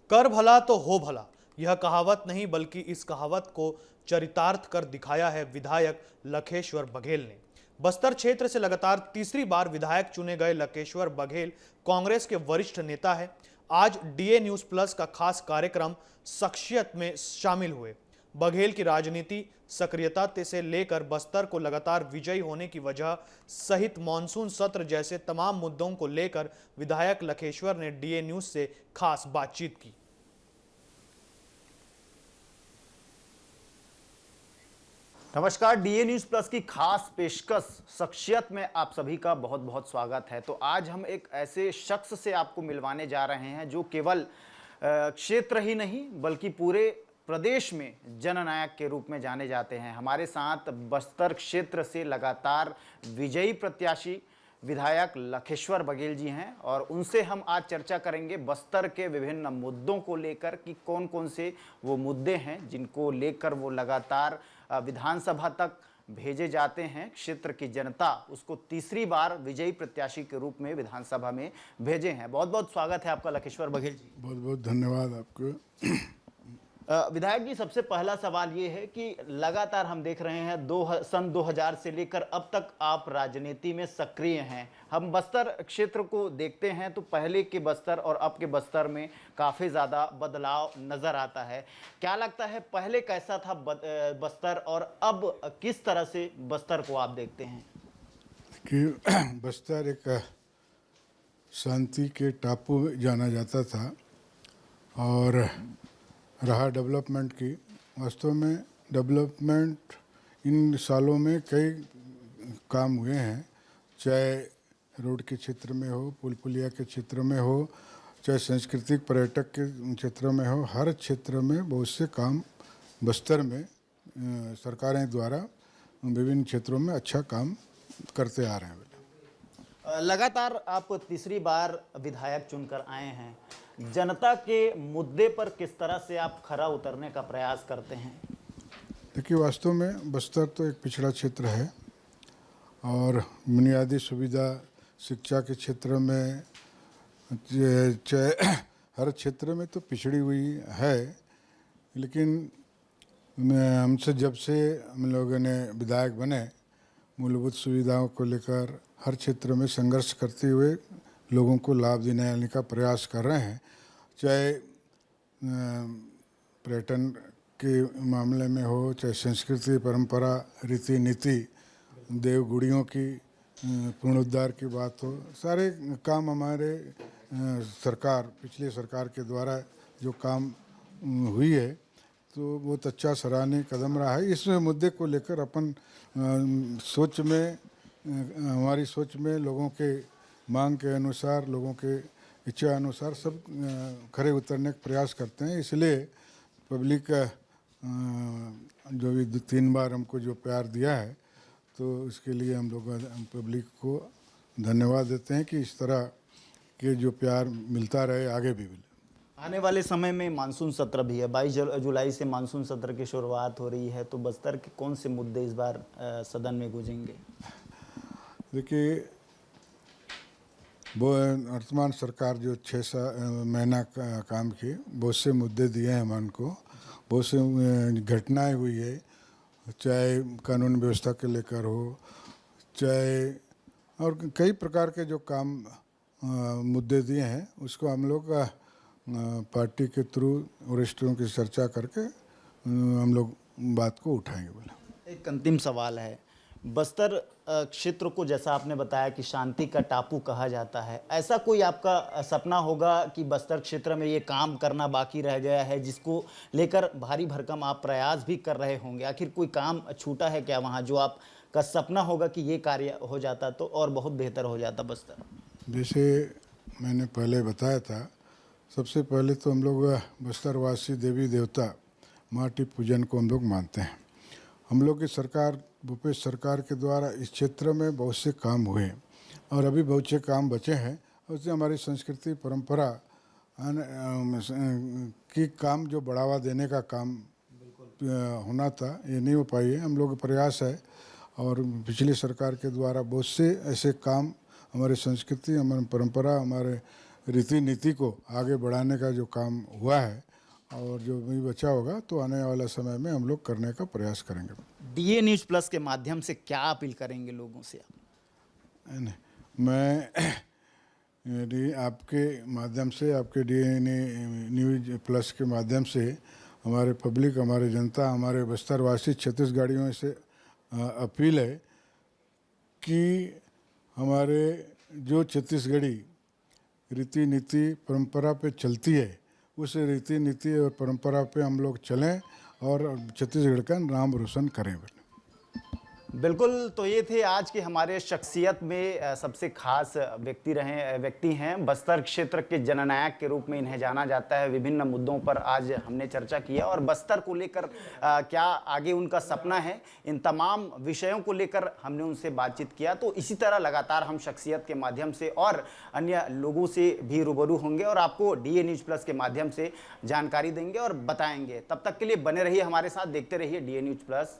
कर भला तो हो भला, यह कहावत नहीं बल्कि इस कहावत को चरितार्थ कर दिखाया है विधायक लखेश्वर बघेल ने। बस्तर क्षेत्र से लगातार तीसरी बार विधायक चुने गए लखेश्वर बघेल कांग्रेस के वरिष्ठ नेता है। आज डीए न्यूज प्लस का खास कार्यक्रम शख्सियत में शामिल हुए। बघेल की राजनीति सक्रियता से लेकर बस्तर को लगातार विजयी होने की वजह सहित मॉनसून सत्र जैसे तमाम मुद्दों को लेकर विधायक लखेश्वर ने डीए न्यूज से खास बातचीत की। नमस्कार, डीए न्यूज प्लस की खास पेशकश शख्सियत में आप सभी का बहुत बहुत स्वागत है। तो आज हम एक ऐसे शख्स से आपको मिलवाने जा रहे हैं जो केवल क्षेत्र ही नहीं बल्कि पूरे प्रदेश में जननायक के रूप में जाने जाते हैं। हमारे साथ बस्तर क्षेत्र से लगातार विजयी प्रत्याशी विधायक लखेश्वर बघेल जी हैं और उनसे हम आज चर्चा करेंगे बस्तर के विभिन्न मुद्दों को लेकर कि कौन कौन से वो मुद्दे हैं जिनको लेकर वो लगातार विधानसभा तक भेजे जाते हैं। क्षेत्र की जनता उसको तीसरी बार विजयी प्रत्याशी के रूप में विधानसभा में भेजे हैं। बहुत बहुत स्वागत है आपका लखेश्वर बघेल जी। बहुत बहुत धन्यवाद आपको। विधायक जी, सबसे पहला सवाल ये है कि लगातार हम देख रहे हैं सन 2000 से लेकर अब तक आप राजनीति में सक्रिय हैं। हम बस्तर क्षेत्र को देखते हैं तो पहले के बस्तर और अब के बस्तर में काफ़ी ज़्यादा बदलाव नज़र आता है। क्या लगता है पहले कैसा था बस्तर और अब किस तरह से बस्तर को आप देखते हैं? कि बस्तर एक शांति के टापू जाना जाता था और रहा डेवलपमेंट की। वास्तव में डेवलपमेंट इन सालों में कई काम हुए हैं, चाहे रोड के क्षेत्र में हो, पुल पुलिया के क्षेत्र में हो, चाहे सांस्कृतिक पर्यटक के क्षेत्र में हो। हर क्षेत्र में बहुत से काम बस्तर में सरकारें द्वारा विभिन्न क्षेत्रों में अच्छा काम करते आ रहे हैं। लगातार आप तीसरी बार विधायक चुनकर आए हैं। जनता के मुद्दे पर किस तरह से आप खरा उतरने का प्रयास करते हैं? देखिए, वास्तव में बस्तर तो एक पिछड़ा क्षेत्र है और बुनियादी सुविधा शिक्षा के क्षेत्र में चाहे हर क्षेत्र में तो पिछड़ी हुई है। लेकिन हमसे जब से हम लोगों ने विधायक बने, मूलभूत सुविधाओं को लेकर हर क्षेत्र में संघर्ष करते हुए लोगों को लाभ दिलाने का प्रयास कर रहे हैं। चाहे पर्यटन के मामले में हो, चाहे संस्कृति परंपरा रीति नीति देवगुड़ियों की पुनरुद्धार की बात हो, सारे काम हमारे सरकार पिछले सरकार के द्वारा जो काम हुई है तो बहुत अच्छा सराहनीय कदम रहा है। इस मुद्दे को लेकर अपन सोच में हमारी सोच में लोगों के मांग के अनुसार, लोगों के इच्छा अनुसार सब खरे उतरने का प्रयास करते हैं। इसलिए पब्लिक जो भी 3 बार हमको जो प्यार दिया है तो इसके लिए हम लोग पब्लिक को धन्यवाद देते हैं कि इस तरह के जो प्यार मिलता रहे, आगे भी मिले। आने वाले समय में मानसून सत्र भी है। 22 जुलाई से मानसून सत्र की शुरुआत हो रही है, तो बस्तर के कौन से मुद्दे इस बार सदन में गूंजेंगे? देखिए, वो वर्तमान सरकार जो 6 महीना का काम की, बहुत से मुद्दे दिए हैं हमको, बहुत से घटनाएं हुई है, चाहे कानून व्यवस्था के लेकर हो, चाहे और कई प्रकार के जो काम मुद्दे दिए हैं, उसको हम लोग पार्टी के थ्रू वरिष्ठों की चर्चा करके हम लोग बात को उठाएंगे। बोला एक अंतिम सवाल है, बस्तर क्षेत्र को जैसा आपने बताया कि शांति का टापू कहा जाता है, ऐसा कोई आपका सपना होगा कि बस्तर क्षेत्र में ये काम करना बाकी रह गया है जिसको लेकर भारी भरकम आप प्रयास भी कर रहे होंगे? आखिर कोई काम छूटा है क्या वहाँ जो आपका सपना होगा कि ये कार्य हो जाता तो और बहुत बेहतर हो जाता बस्तर? जैसे मैंने पहले बताया था, सबसे पहले तो हम लोग बस्तरवासी देवी देवता माटी पूजन को हम लोग मानते हैं। हम लोग की सरकार, भूपेश सरकार के द्वारा इस क्षेत्र में बहुत से काम हुए और अभी बहुत से काम बचे हैं। उससे हमारी संस्कृति परंपरा की काम जो बढ़ावा देने का काम होना था, ये नहीं हो पाई है। हम लोग प्रयास है और पिछली सरकार के द्वारा बहुत से ऐसे काम हमारे संस्कृति, हमारी परंपरा, हमारे रीति नीति को आगे बढ़ाने का जो काम हुआ है और जो भी बचा होगा तो आने वाला समय में हम लोग करने का प्रयास करेंगे। डीए न्यूज़ प्लस के माध्यम से क्या अपील करेंगे लोगों से आप? नहीं, मैं आपके माध्यम से, आपके डीएनए न्यूज प्लस के माध्यम से हमारे पब्लिक, हमारे जनता, हमारे बस्तरवासी छत्तीसगढ़ियों से अपील है कि हमारे जो छत्तीसगढ़ी रीति नीति परंपरा पे चलती है उस रीति नीति और परंपरा पे हम लोग चलें और छत्तीसगढ़ का नाम रोशन करें। बिल्कुल, तो ये थे आज के हमारे शख्सियत में सबसे खास व्यक्ति हैं। बस्तर क्षेत्र के जननायक के रूप में इन्हें जाना जाता है। विभिन्न मुद्दों पर आज हमने चर्चा किया और बस्तर को लेकर क्या आगे उनका सपना है, इन तमाम विषयों को लेकर हमने उनसे बातचीत किया। तो इसी तरह लगातार हम शख्सियत के माध्यम से और अन्य लोगों से भी रूबरू होंगे और आपको डीए न्यूज़ प्लस के माध्यम से जानकारी देंगे और बताएंगे। तब तक के लिए बने रहिए हमारे साथ, देखते रहिए डीए न्यूज़ प्लस।